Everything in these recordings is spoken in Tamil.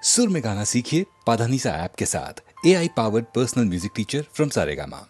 सुर में गाना सीखिए पाधानीसा ऐप के साथ। AI powered personal music teacher from Saregama.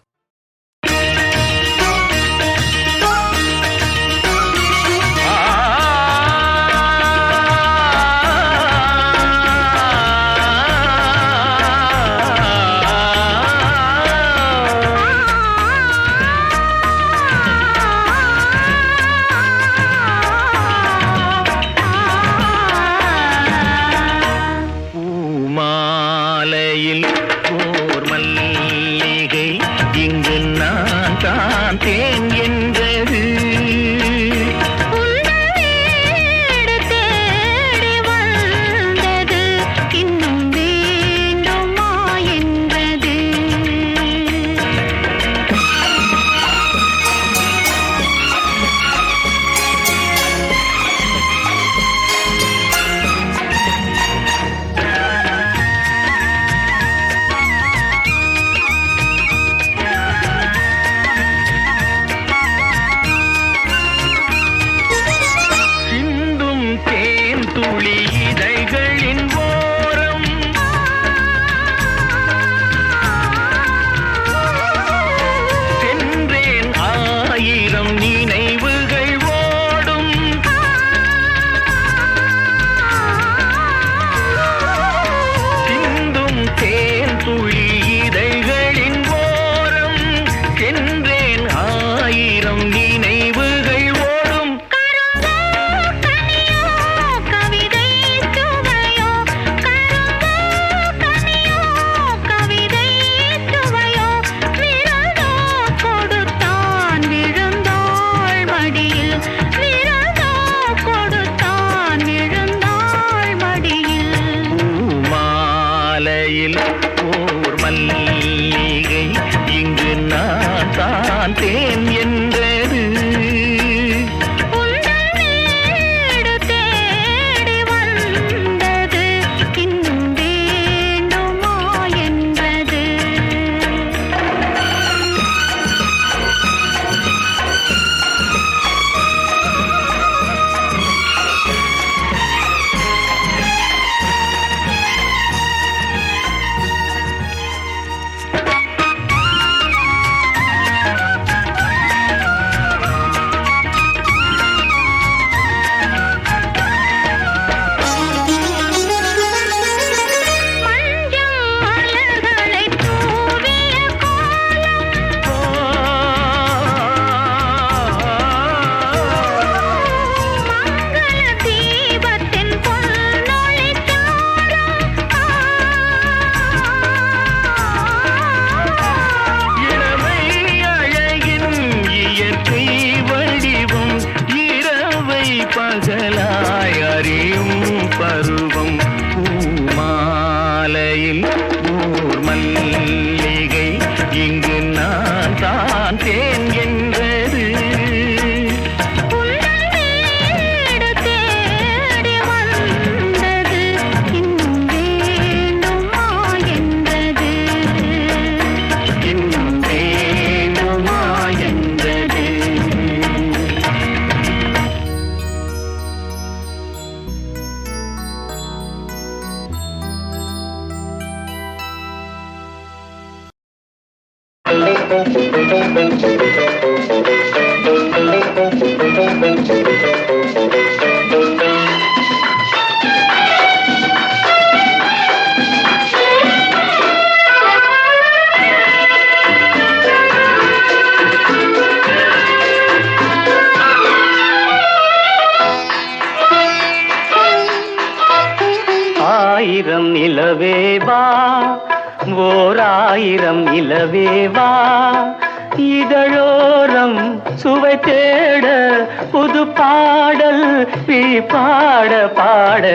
ஆயிரம் நிலவேவா ஓராயிரம் நிலவேவா இதழோரம் சுவை தேட புது பாடல் பாட பாட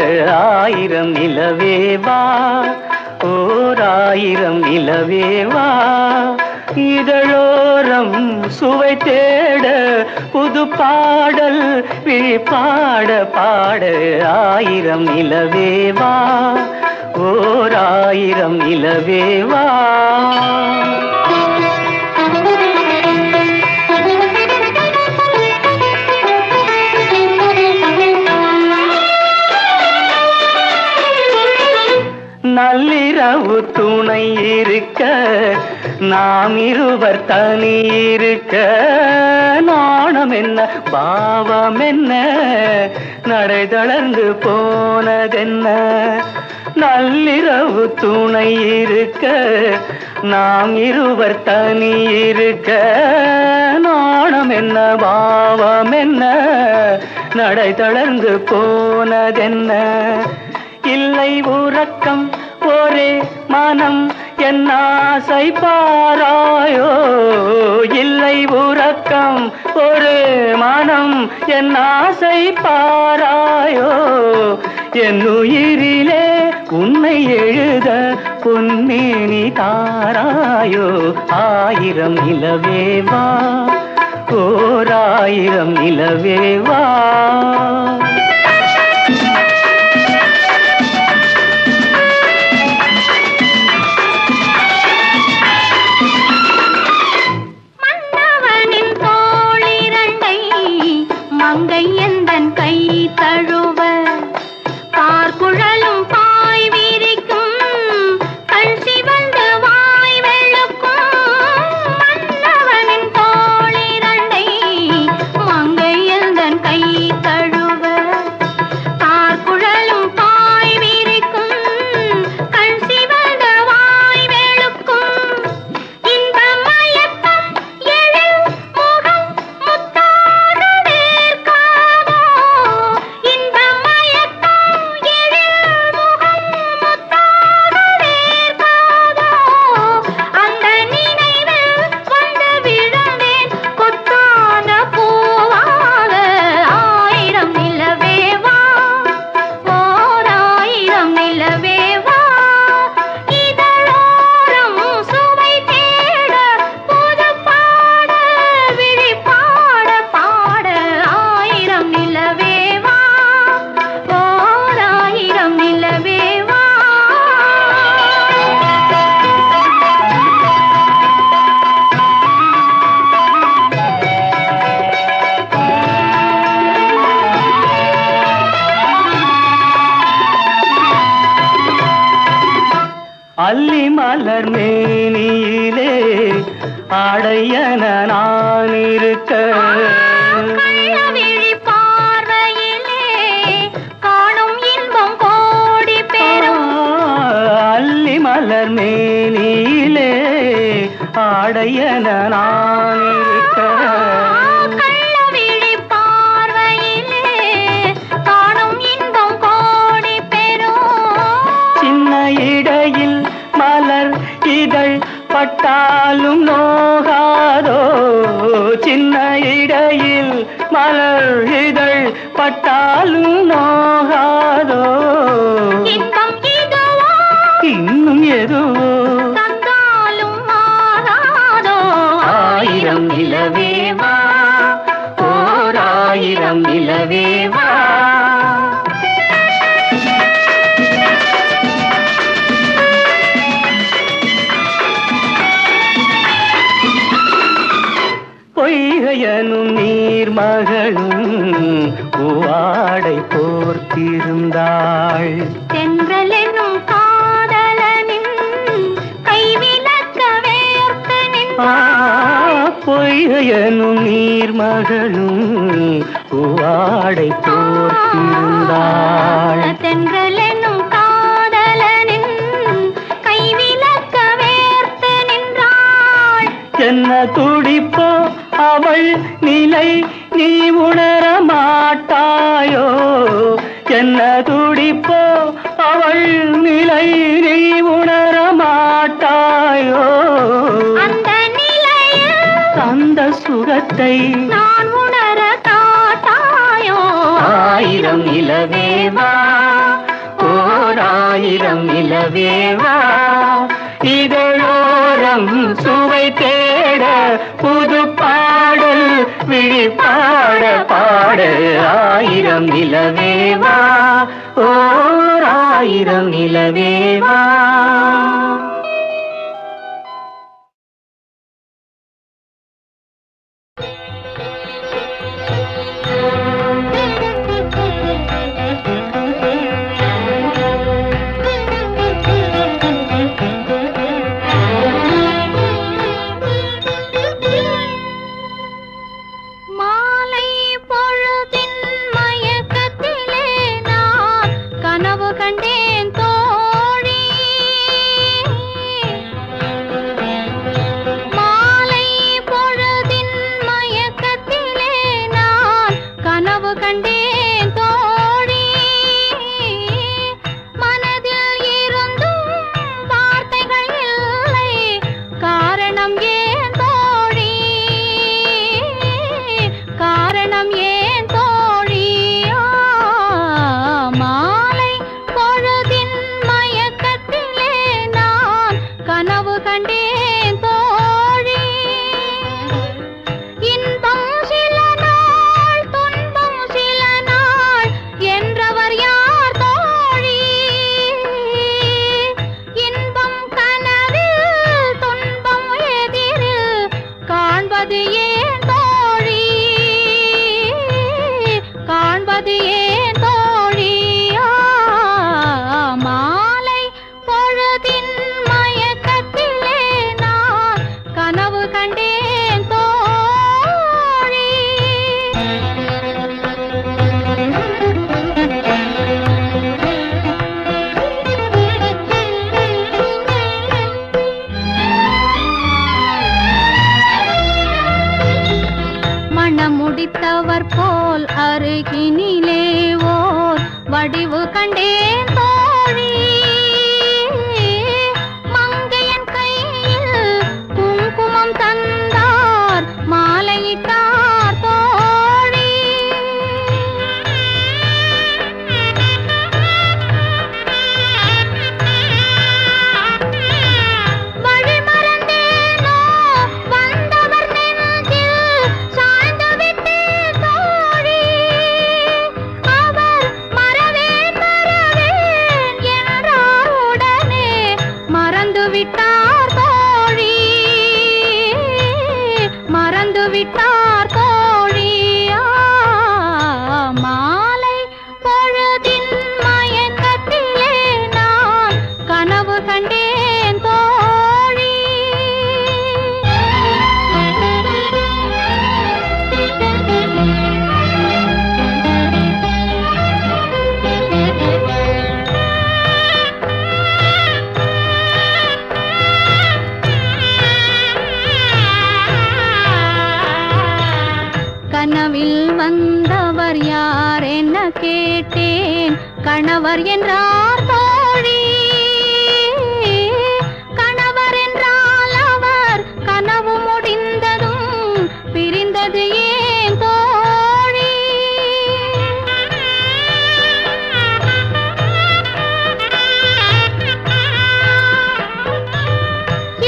ஆயிரம் நிலவேவா ஓராயிரம் நிலவேவா இதழோரம் சுவை தேட புது பாடல் பாட பாட ஆயிரம் நிலவேவா ஓராயிரம் நிலவேவா நள்ளிரவு துணை இருக்க நாம் இருவர் தனி இருக்க நாணம் என்ன பாவம் என்ன நடை தளர்ந்து போனதென்ன நள்ளிரவு துணை இருக்க நாம் இருவர் தனி இருக்க நாணம் என்ன பாவம் என்ன நடை தளர்ந்து போனதென்ன இல்லை உறக்கம் ஒரே மனம் என் ஆசை பாராயோ இல்லை உறக்கம் ஒரு மனம் என் ஆசை பாராயோ என் உயிரிலே உன்னை எழுத பொன்மேனி தாராயோ ஆயிரம் நிலவேவா ஓர் ஆயிரம் நிலவேவா மங்கை எந்தன் கை தழுவ பார்க்குழலும் பாய் விரிக்கும் கண் சிவந்து வாய் வெளுக்கும் மன்னவனின் தோளிரண்டை மங்கை எந்தன் கை தழுவ பார்க்குழலும் பாய் விரிக்கும் கண் சிவந்து வாய் வெளுக்கும் இந்த மயக்கம் எழில் முகம் முத்தாக இந்த மயக்கம் எழில் முகம் முத்தாக வேர்க்காதோ அந்த நினைவில் வந்து விழுந்தேன் கொத்தான பூவாக ஆயிரம் நிலவேவா ஓர் ஆயிரம் நிலவேவா இதழோரம் சுவை தேட புது பாட விழி பாட பாட ஆயிரம் நிலவேவா ஓர் ஆயிரம் நிலவேவா அல்லி மலர் மேனியிலே ஆடையன நான் இருக்க கள்ளவிழி பார்வையிலே காணும் இன்பம் கோடி பெறும் அல்லி மலர் மேனியிலே ஆடையன நான் இருக்க கள்ளவிழி பார்வையிலே காணும் இன்பம் கோடி பெறும் சின்ன இடையில் மலர் இதழ் பட்டாலும் நோகாதோ சின்ன இடையில் மலர் இதழ் பட்டாலும் நோகாதோ இன்பம் இதுவோ இன்னும் எதுவோ தந்தாலும் மாறாதோ ஆயிரம் நிலவேவா ஓர் ஆயிரம் நிலவேவா பொய்கையனும் நீர்மகளும் பூவாடை போர்த்திருந்தாள் தென்றல் என்னும் காதலனின் கைவிலக்க வேர்த்து நின்றாள் பொய்கையனும் நீர்மகளும் பூவாடை போர்த்திருந்தாள் தென்றல் என்னும் காதலனின் கைவிலக்க வேர்த்து நின்றாள் என்ன துடிப்போ அவள் நிலை நீ உணர மாட்டாயோ என்ன துடிப்போ அவள் நிலை நீ உணர மாட்டாயோ அந்த நிலையில் அந்த சுகத்தை நான் உணர காட்டாயோ ஆயிரம் நிலவேவா ஓர் ஆயிரம் நிலவேவா இதழோரம் சுவை தேட புது பாடல் விழி பாட பாட ஆயிரம் நிலவேவா ஓர் ஆயிரம் நிலவேவா கணவர் என்றார் தோழி, கணவர் என்றால் அவர் கனவு முடிந்ததும் பிரிந்தது ஏன் தோழி?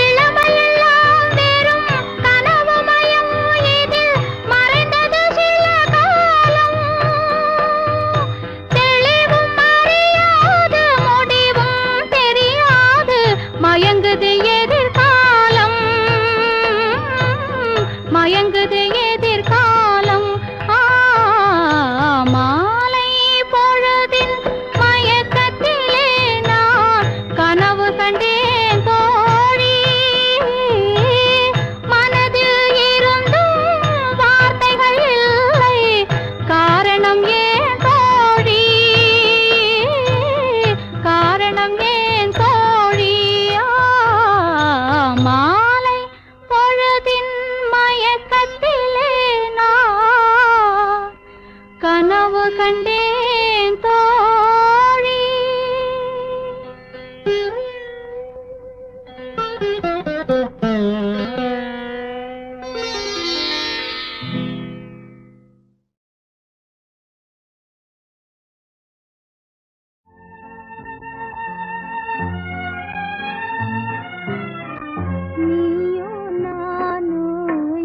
இளமையெல்லாம் வெறும் கனவுமயம், இதில் மறைந்தது சில காலம். தெளிவும் அறியாது, முடிவும் தெரியாது, மயங்குது எதிர்காலம், மயங்குது எதிர்காலம். மாலை பொழுதின் மயக்கத்திலே நான் கனவு கண்டேன் தோழி. மனதில் இருந்தும் வார்த்தைகள் இல்லை, காரணம் ஏன் தோழி? காரணம் ஏன் தோழி? மாலை பொழுதின் மயக்கத்திலே நான் கனவு கண்டேன் தோழி. நீயோ நானோ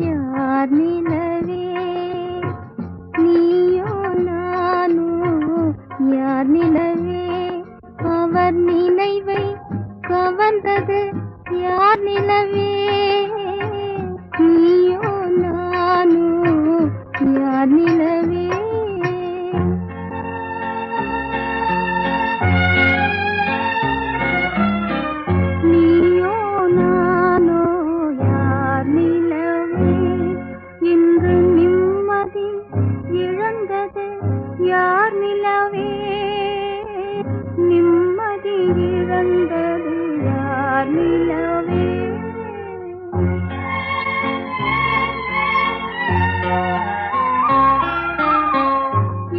யார் நிலவே, நீயோ நானோ யார் நிலவே, அவர் நினைவை கவர்ந்தது யார் நிலவே, நீயோ நானோ யார் நிலவே. நீயோ நானோ யார் நிலவே, இன்று நிம்மதி இழந்தது யார் நிலவே, நிம்மதி இழந்தது யார் நிலவே.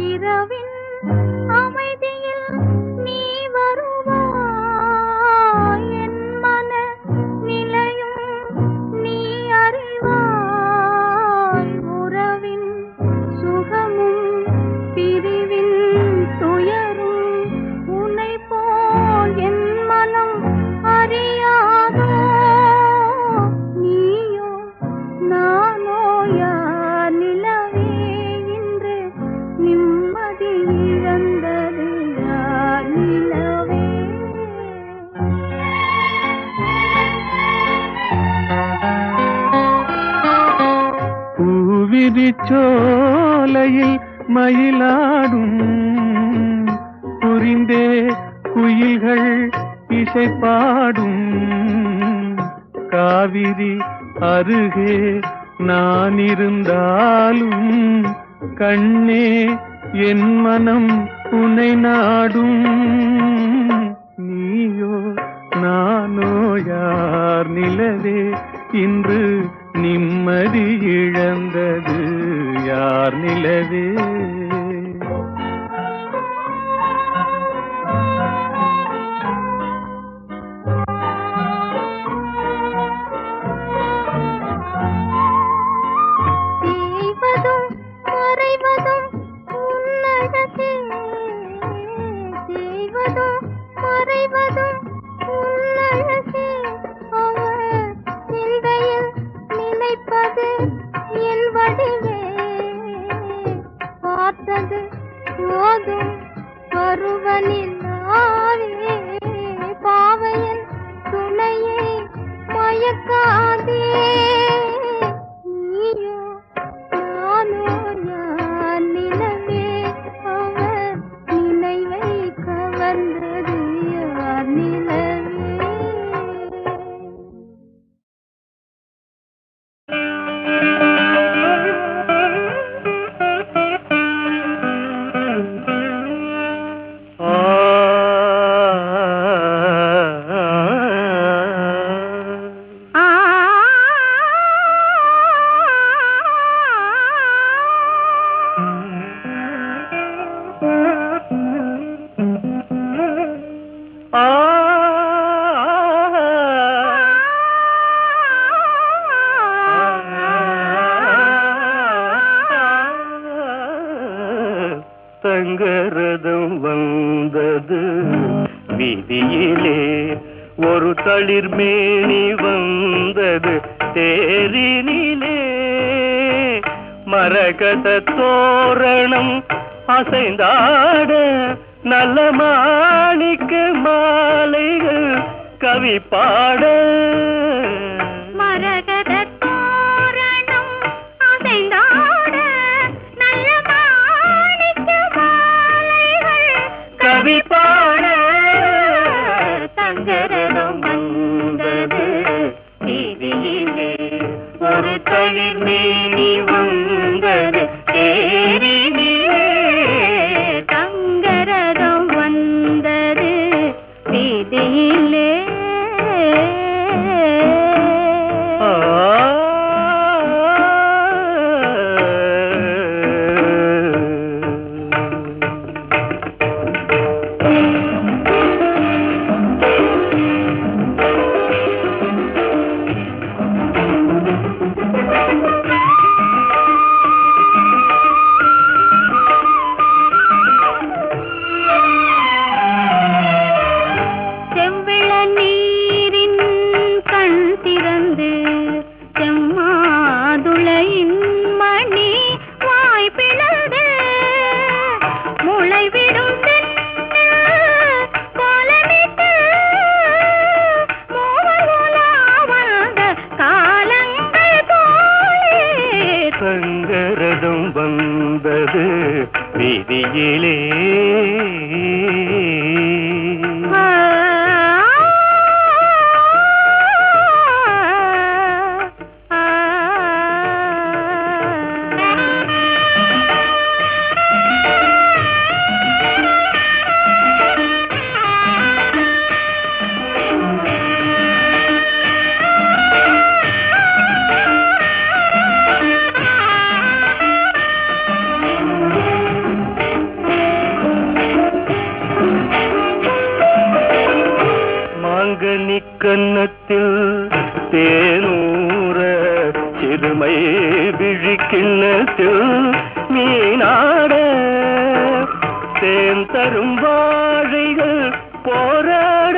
இரவின் அமைதியில் நீ வருவாய், என் மன நிலையும் நீ அறிவாய், உறவின் சுகமும் பிரிவின் துயரும் உன்னை போல் என் மனம் அறியாதோ. நீயோ நானோ யார் நிலவே, இன்று நிம்மதி இழந்தது யார் நிலவே. பூவிரிச்சோலையில் மயிலாடும் புரிந்தே குயில்கள் இசை பாடும், காவிரி அருகே நான் இருந்தாலும் கண்ணே என் மனம் உன்னை நாடும். நீயோ நானோ யார் நிலவே, இன்று நிம்மதி இழந்தது யார் நிலவே. தேய்வதும் மறைவதும் உன்னழகே, தேய்வதும் மறைவதும் உன்னழகே, அவர் சிந்தையில் தங்கரதம் வந்தது வீதியிலே, ஒரு தளிர் மேனி வந்தது தேரினிலே, மரகத தோரணம் அசைந்தாட, நல்ல மாணிக்க மாலைகள் கவி பாட. மரகத தோரணம் அசைந்தாட, நல்ல மாணிக்க மாலைகள் கவி பாட. தங்கரதம் வந்தது வீதியிலே, ஒரு தளிர் மேனி வந்தது தேரினிலே, தங்கரதம் வந்தது வீதியிலே. செம்பிள நீரின் கண் திறந்து, செம்மாதுளையின் மணி வாய் பிளந்து, முளைவிடும் கோலமிட்டு, மூவர் உலா வந்த காலங்கள் போலே. தங்கரதம் வந்தது வீதியிலே, மாங்கனி கன்னத்தில் தேனூர, சிறுமை விழிக்கிண்ணத்தில் மீனாட, தேன் தரும் வாழைகள் போராட,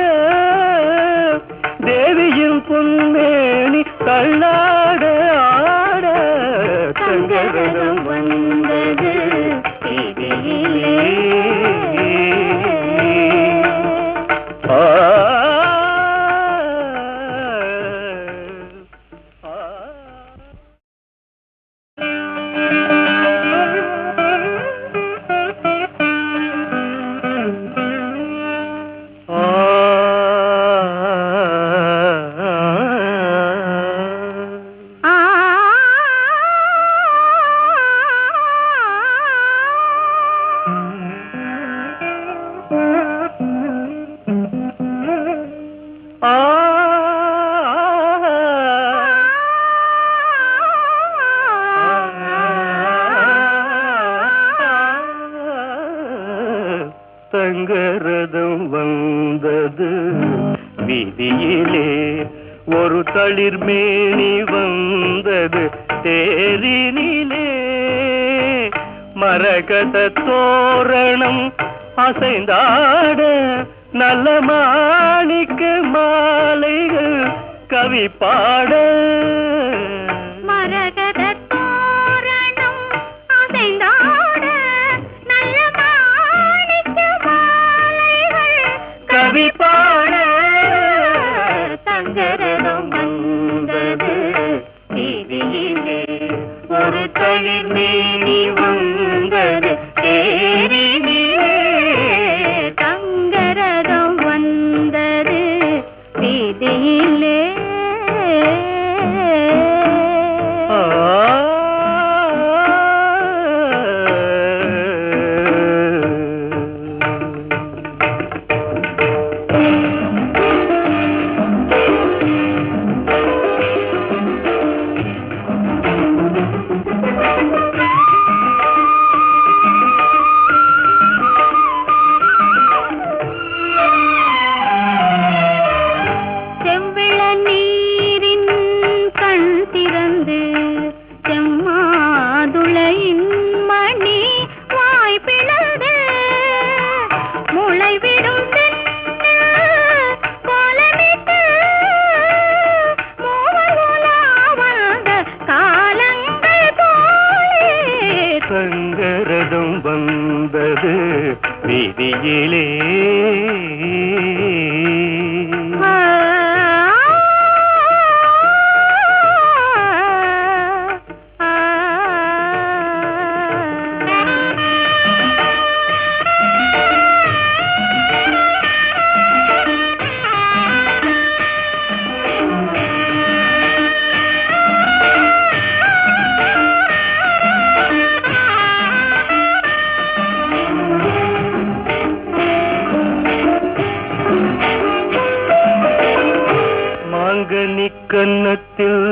தேவியின் பொன்மேனி தள்ளாட ஆட. தங்கரதம் வந்தது வீதியிலே. தங்கரதம் வந்தது வீதியிலே, ஒரு தளிர் மேனி வந்தது தேரினிலே, மரகத தோரணம் அசைந்தாட, நல்ல மாணிக்க மாலைகள் கவி பாட. மரகத தோரணம் அசைந்தாட, நல்ல மாணிக்க மாலைகள் கவி பாட. தங்கரதம் வந்தது வீதியிலே, ஒரு தளிர் மேனி வந்தது தேரினிலே, தங்கரதம் வந்தது வீதியிலே. தேவியிலே கன்னத்தில்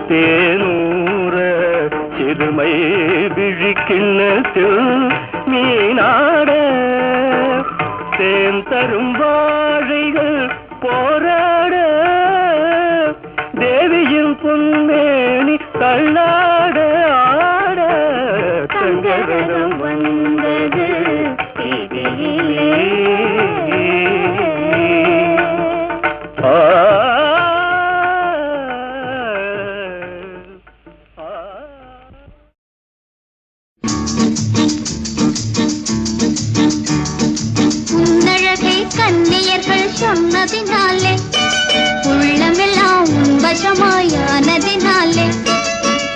தேனூர சிறுமை விழிக்கிண்ணத்தில் மீனாட தேன் தரும் வாழைகள் போராட தேவியின் பொன்னேனி தள்ளாட ஆட தங்கரதம் வந்தது சொன்னதினாலே உள்ளமெல்லாம் வசமாயானதினாலே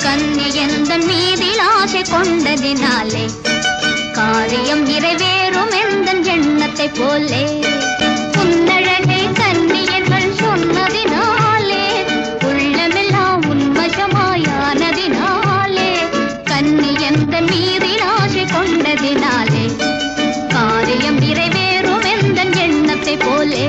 கன்னியந்தன் மீதில் ஆசை கொண்டதினாலே காரியம் நிறைவேறும் எந்தன் எண்ணத்தை போலே உன்னழகை கன்னியர்கள் சொன்னதினாலே உள்ளமெல்லாம் வசமாயானதினாலே கன்னியந்தன் மீதில் ஆசை கொண்டதினாலே காரியம் நிறைவேறும் எந்தன் எண்ணத்தை போலே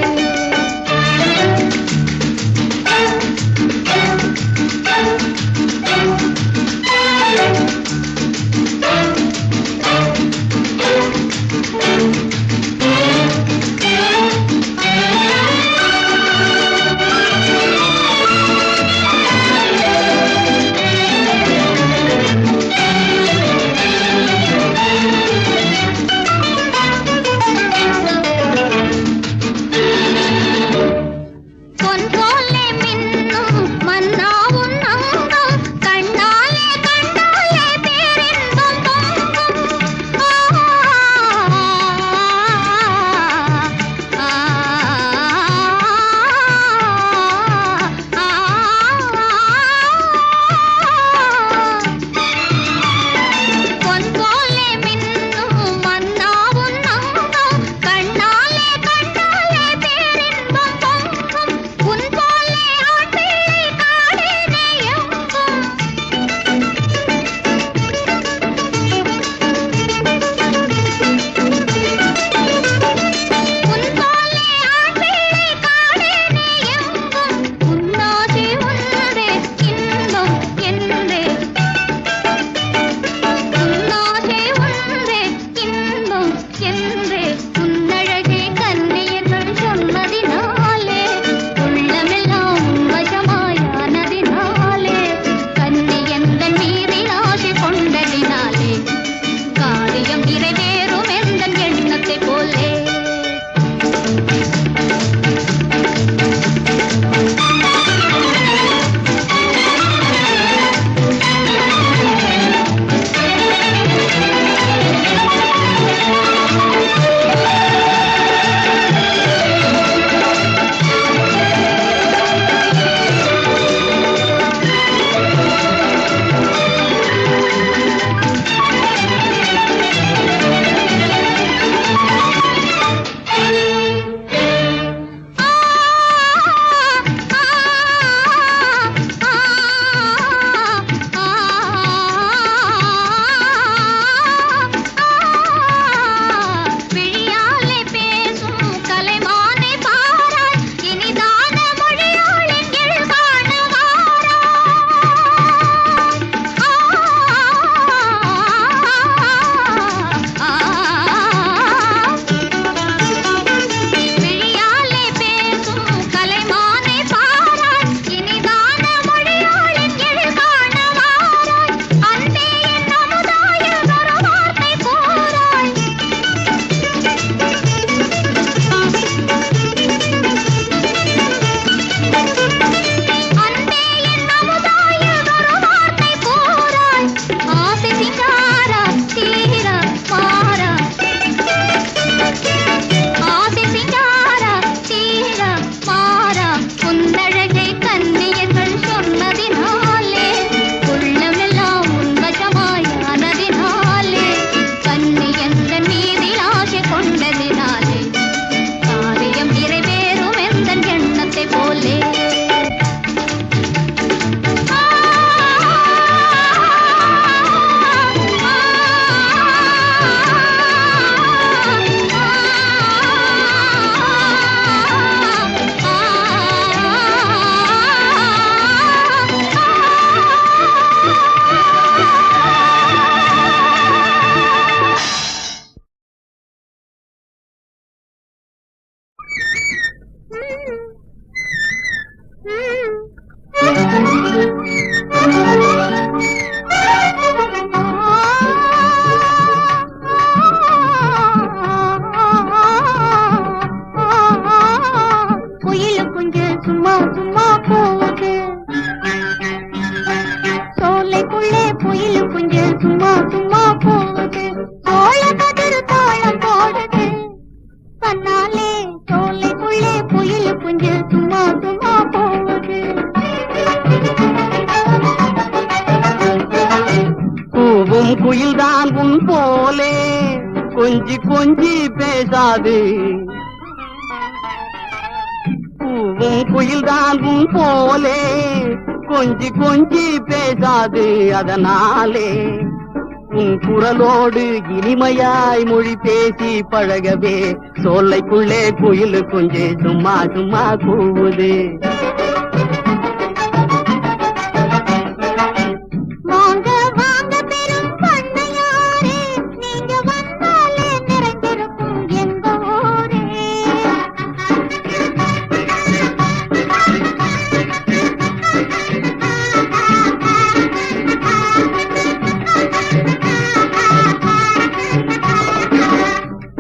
சும்மா சும்மா போகுது. சோலைக்குள்ளே குயில் குஞ்சு சும்மா சும்மா போகுது. சோழ கதிர் தாளம் போடுது கண்ணாலே. சோலைக்குள்ளே குயில் குஞ்சு சும்மா சும்மா போகுது. கூவும் குயில்தான் உன் போலே கொஞ்சி கொஞ்சி பேசாது. கூவும் குயில்தான் உன் போலே கொஞ்சி கொஞ்சி பேசாது. அதனாலே உன் குரலோடு இனிமையாய் மொழி பேசி பழகவே சோலைக்குள்ளே குயில் குஞ்சு சும்மா சும்மா கூவுது. வாங்க வாங்க பெரும் பண்ணையாரே, நீங்க வந்தாலே நிறைஞ்சிருக்கும் எங்க ஊரே.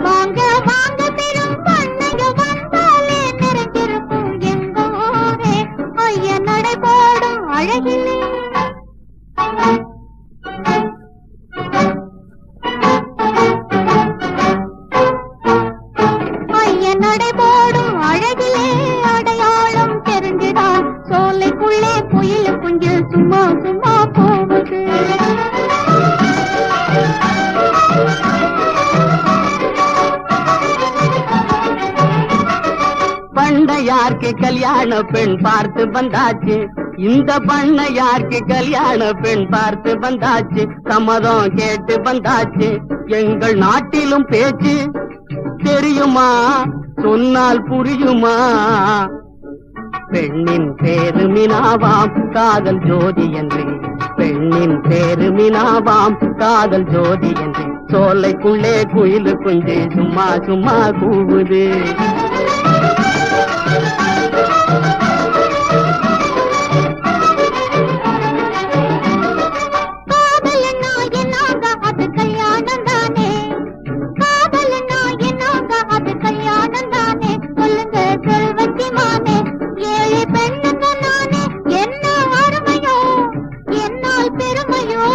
வாங்க வாங்க பெரும் பண்ணைய வந்தாலே நிறைஞ்சிருக்கும் எங்க ஊரே. ஐய நடை போடும் அழகிலே ஐய நடை போடும் அழகிலே அடையாளம் தெரிஞ்சுதான் சோலைக்குள்ளே குயில் குஞ்சு சும்மா சும்மா போகுது. பண்ணையார்க்கு கல்யாண பெண் பார்த்து வந்தாச்சு. இந்த பண்ணையார்க்கு கல்யாண பெண் பார்த்து வந்தாச்சு. சம்மதம் கேட்டு வந்தாச்சு. எங்கள் நாட்டிலும் பேச்சு தெரியுமா, சொன்னால் புரியுமா? பெண்ணின் பேரு மினாவாம் காதல் ஜோதி என்று. பெண்ணின் பேரு மினாவாம் காதல் ஜோதி என்று. சோலைக்குள்ளே குயில் குஞ்சு சும்மா சும்மா கூவுது. காதலன்னா என்னாங்க அது கல்யாணம் தானே. காதலன்னா என்னாங்க அது கல்யாணம் தானே. சொல்லுங்க செல்வத்தி மானே, ஏழை பெண்ணுங்க நானே. என்ன அருமையோ என்னால் பெருமையோ.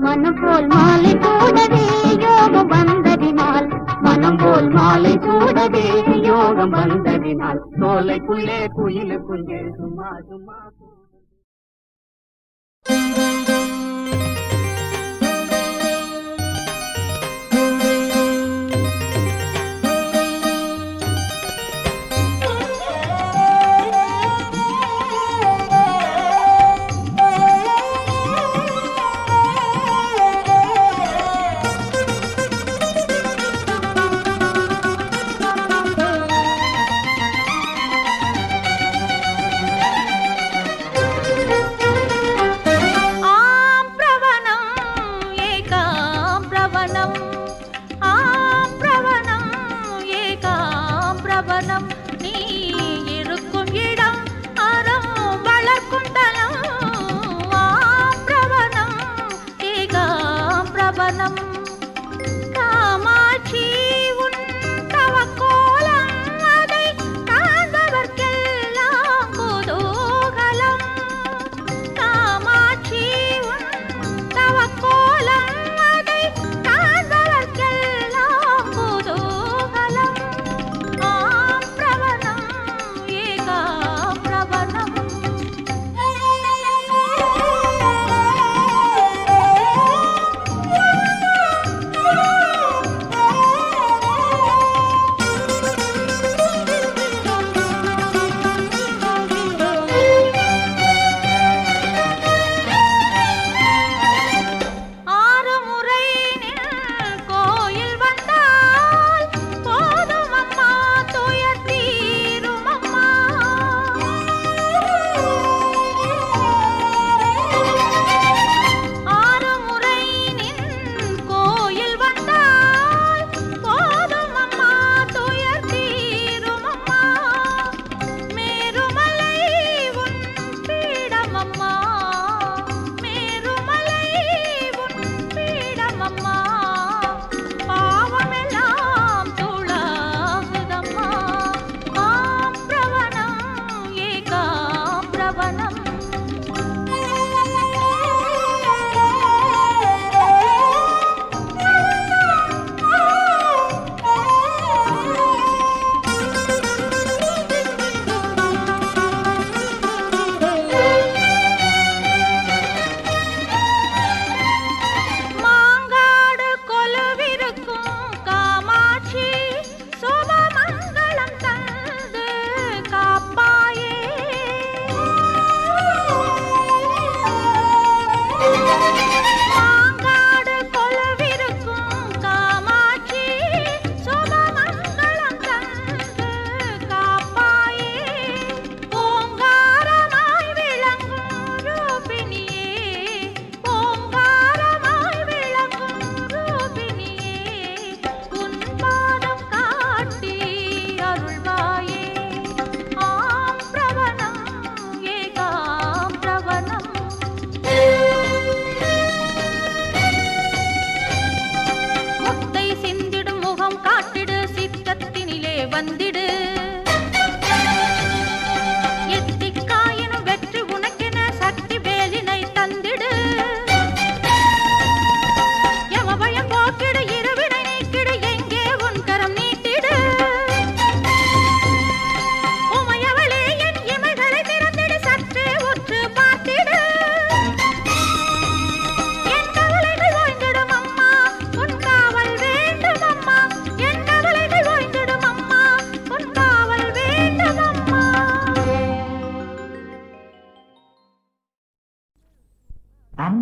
மனம் போல் மாலை கூடவே யோகம் வந்ததினால். மனம் போல் மாலை கூடவே யோகம் வந்ததினால். சோலைக்குள்ளே குயில் குஞ்சு சும்மா சும்மா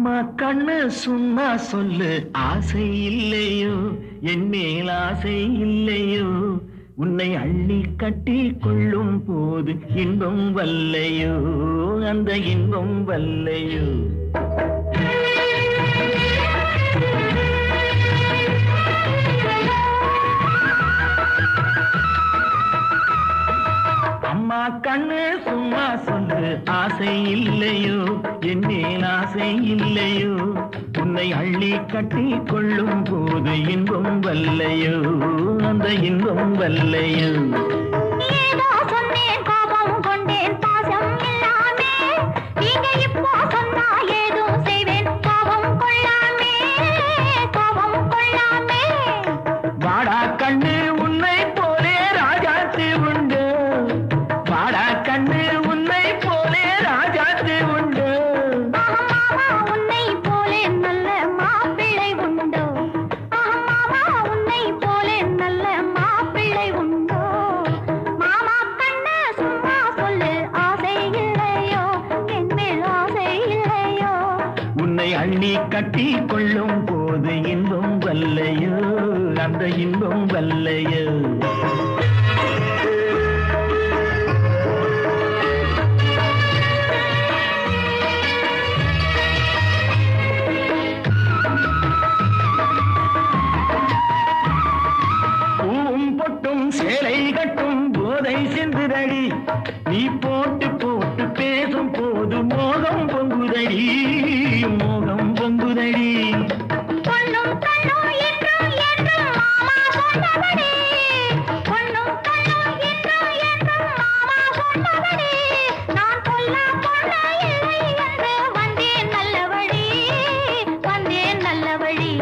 அம்மா கண்ணு சும்மா சொல்லு, ஆசை இல்லையோ என் மேல் ஆசை இல்லையோ, உன்னை அள்ளி கட்டி கொள்ளும் போது இன்பம் வல்லையோ, அந்த இன்பம் வல்லையோ. அம்மா கண்ணு சும்மா சொல்லு, ஆசை இல்லையோ என் மேல் ஆசை இல்லையோ, உன்னை அள்ளி கட்டி கொள்ளும் போது இன்பம் வல்லையோ, அந்த இன்பம் வல்லையோ. ஏதோ சொன்னேன் கோபம் கொண்டேன் பாசம் இல்லாமே, நீங்க இப்போ சொன்னா ஏதும் செய்வேன் கோபம் கொள்ளாமே, கோபம் கொள்ளாமே. வாடா கண்ணு உன்னை போலே ராஜாத்து உண்டு, வாடா கண்ணு உன்னை போலே ராஜாத்து உண்டு. மாமா உன்னை போலே நல்ல மாப்பிள்ளை உண்டோ, மாமா உன்னை போலே நல்ல மாப்பிள்ளை உண்டோ. மாமா கண்ணு சும்மா சொல்லு, ஆசை இல்லையோ என் மேல் ஆசை இல்லையோ, உன்னை அள்ளி கட்டி கொள்ளும் போது இன்பம் வல்லையோ, அந்த இன்பம் வல்லையோ. பூவும் பொட்டும் சேலை கட்டும் போதை சென்றுதடி, நீ போட்டு போட்டு பேசும் போது மோகம் பொங்குதடி, மோகம் பொங்குதடி. பொண்ணும் கண்ணும் என்றும் என்றும் மாமா சொன்னபடி, பொண்ணும் கண்ணும் என்றும் என்றும் மாமா சொன்னபடி, நான் கொல்லா பொண்ணு இல்லை என்று வந்தேன் நல்ல வழி, வந்தேன் நல்ல வழி.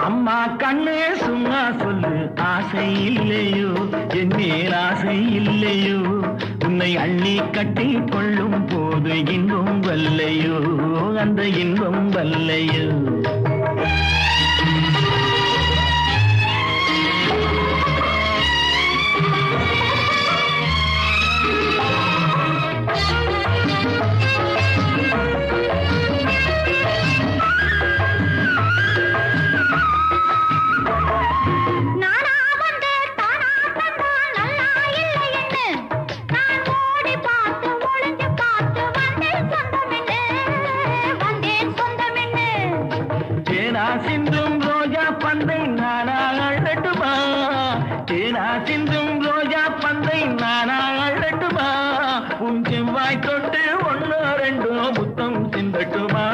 அம்மா கண்ணே சும்மா சொல்லு, ஆசை இல்லையோ என் மேல் ஆசை இல்லையோ, உன்னை அள்ளி கட்டி கொள்ளும் போது இன்பம் வல்லையோ, அந்த இன்பம் வல்லையோ. நானா வந்து தானா தந்தா நல்லா இல்லை என்று, நான் ஓடி பார்த்து ஒளிஞ்சு பார்த்து வந்தேன் சொந்தமென்று, வந்தேன் சொந்தமென்று. தேனா சிந்தும் ரோஜா பந்தை நானா அழட்டுமா, தேனா சிந்தும் ரோஜா பந்தை நானா அழட்டுமா, உன் செவ்வாய் தொட்டு ஒன்னோ ரெண்டோ முத்தம் சிந்தட்டுமா,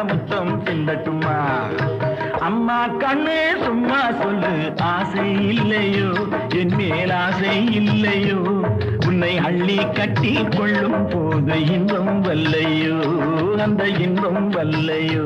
முத்தம் சிந்தட்டுமா. அம்மா கண்ணே சும்மா சொல்லு, ஆசை இல்லையோ என் மேல் ஆசை இல்லையோ, உன்னை அள்ளி கட்டி கொள்ளும் போது இன்பம் வல்லையோ, அந்த இன்பம் வல்லையோ.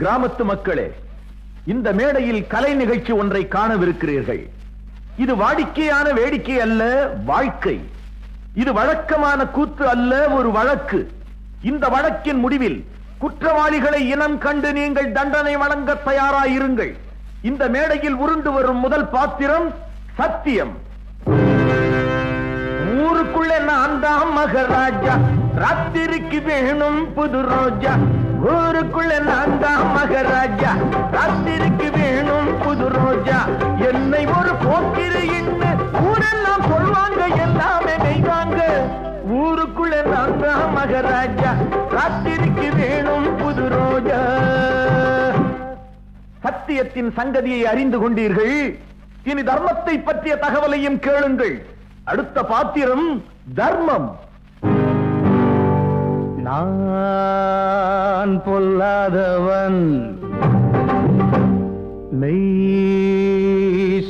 கிராமத்து மக்களே, இந்த மேடையில் கலை நிகழ்ச்சி ஒன்றை காணவிருக்கிறீர்கள். இது வாடிக்கையான வேடிக்கை அல்ல, வாழ்க்கை. இது வழக்கமான கூத்து அல்ல, ஒரு வழக்கு. இந்த வழக்கின் முடிவில் குற்றவாளிகளை இனம் கண்டு நீங்கள் தண்டனை வழங்க தயாராயிருங்கள். இந்த மேடையில் உருண்டு வரும் முதல் பாத்திரம் சத்தியம். ஊருக்குள்ளே நான் தான் மகாராஜா, ராத்திரிக்கு வேணும் புது ரோஜா. ஊருக்குள்ளே நான் தான் மகாராஜா, ராத்திரிக்கு வேணும் புது ரோஜா. என்னை ஒரு போக்கிரின்னு ஊரெல்லாம் சொல்வாங்க, எல்லாமே நெய்வாங்க. ஊருக்குள்ளே நான் தான் மகாராஜா, ராத்திரிக்கு வேணும் புது ரோஜா. சத்தியத்தின் சங்கதியை அறிந்து கொண்டீர்கள். இனி தர்மத்தை பற்றிய தகவலையும் கேளுங்கள். அடுத்த பாத்திரம் தர்மம். நான் பொல்லாதவன், மெய்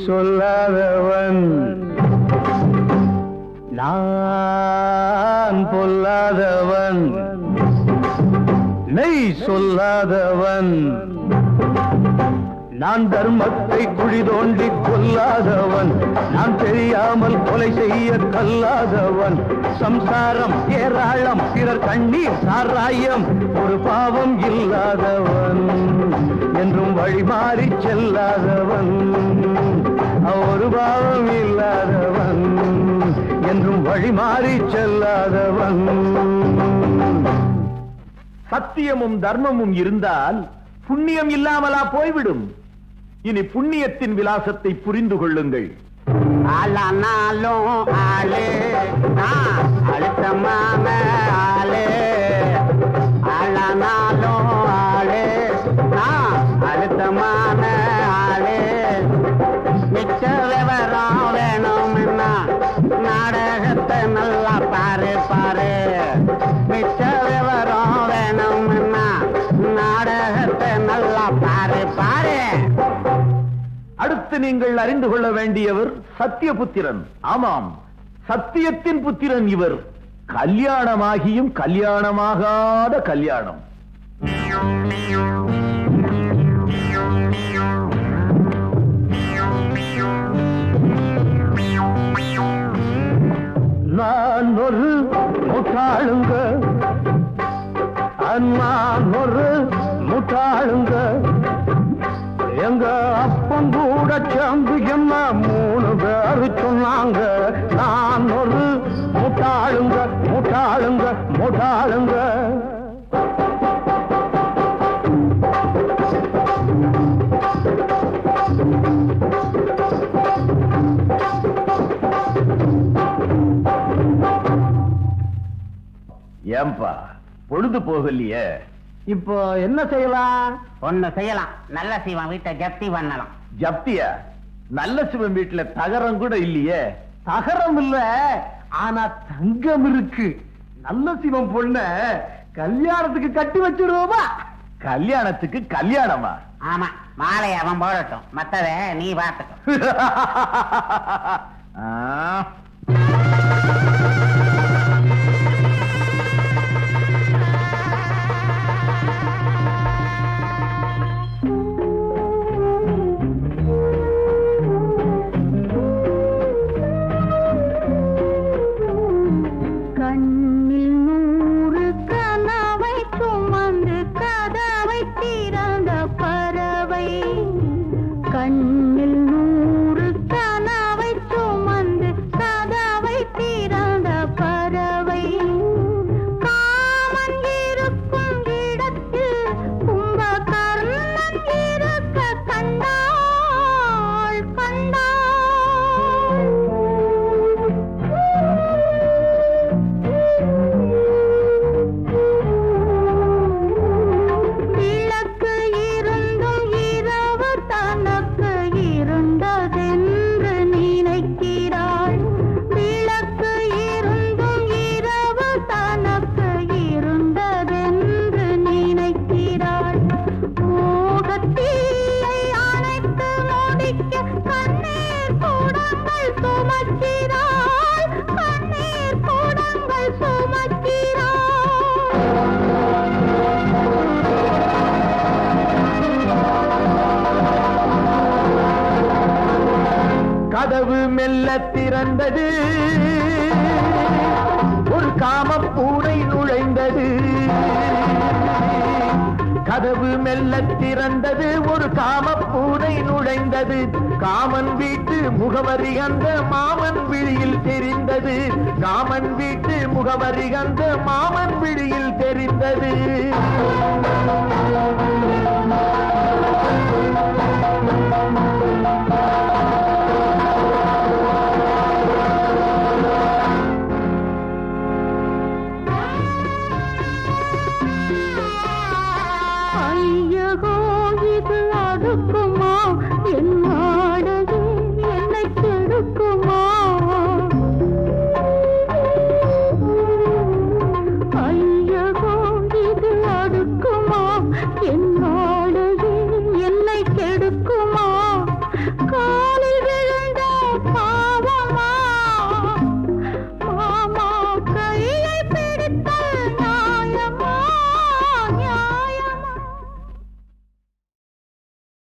சொல்லாதவன். நான் பொல்லாதவன், மெய் சொல்லாதவன். நான் தர்மத்தை குழி தோண்டி கொல்லாதவன், நான் தெரியாமல் கொலை செய்ய கல்லாதவன். சம்சாரம் ஏராளம், பிறர் கண்ணீர் சாராயம், ஒரு பாவம் இல்லாதவன், என்றும் வழிமாறி செல்லாதவன். ஒரு பாவம் இல்லாதவன், என்றும் வழிமாறி செல்லாதவன். சத்தியமும் தர்மமும் இருந்தால் புண்ணியம் இல்லாமலா போய்விடும்? இனி புண்ணியத்தின் விலாசத்தை புரிந்து கொள்ளுங்கள். ஆளானாலும் ஆளே, அழுத்தமான ஆளே. ஆளானாலும் ஆளே, அழுத்தமான ஆளே. மிச்ச விவரம் வேணும்னா நாடகத்தை நல்லா பாரு பாரு. மிச்ச விவரம் வேணும்னா நாடகத்தை நல்லா பாரு பாரு. அடுத்து நீங்கள் அறிந்து கொள்ள வேண்டியவர் சத்தியபுத்திரன். ஆமாம், சத்தியத்தின் புத்திரன் இவர். கல்யாணமாகியும் கல்யாணமாகாத கல்யாணம். நான் ஒரு முட்டாளுங்க, நான் ஒரு முட்டாளுங்க. எங்க அப்பம் கூட சேர்ந்து என்ன 3 பேரு சொன்னாங்க. நான் ஒரு முட்டாளுங்க, முட்டாளுங்க, முட்டாளுங்க. ஏம்பா பொழுது போகலையே, இப்போ என்ன செய்யலாம்? ஒண்ணு செய்யலாம், நல்ல சிவன் வீட்டை ஜப்தி பண்ணலாம். ஜப்தியா? நல்ல சிவன் வீட்டுல தகரம் கூட இல்லையே. தகரம் இல்ல, ஆனா தங்கம் இருக்கு. நல்ல சிவன் பொண்ண கல்யாணத்துக்கு கட்டி வச்சிருவோமா? கல்யாணத்துக்கு கல்யாணமா? ஆமா, மாலை அவன் போடட்டும், மத்தத நீ பார்த்துக்க. கதவு மெல்ல திறந்தது, ஒரு காமப் பூனை நுழைந்தது. கதவு மெல்ல திறந்தது, ஒரு காமப் பூனை நுழைந்தது. காமன் வீட்டு முகவரி அந்த மாமன் விழியில் தெரிந்தது. காமன் வீட்டு முகவரி அந்த மாமன் விழியில் தெரிந்தது.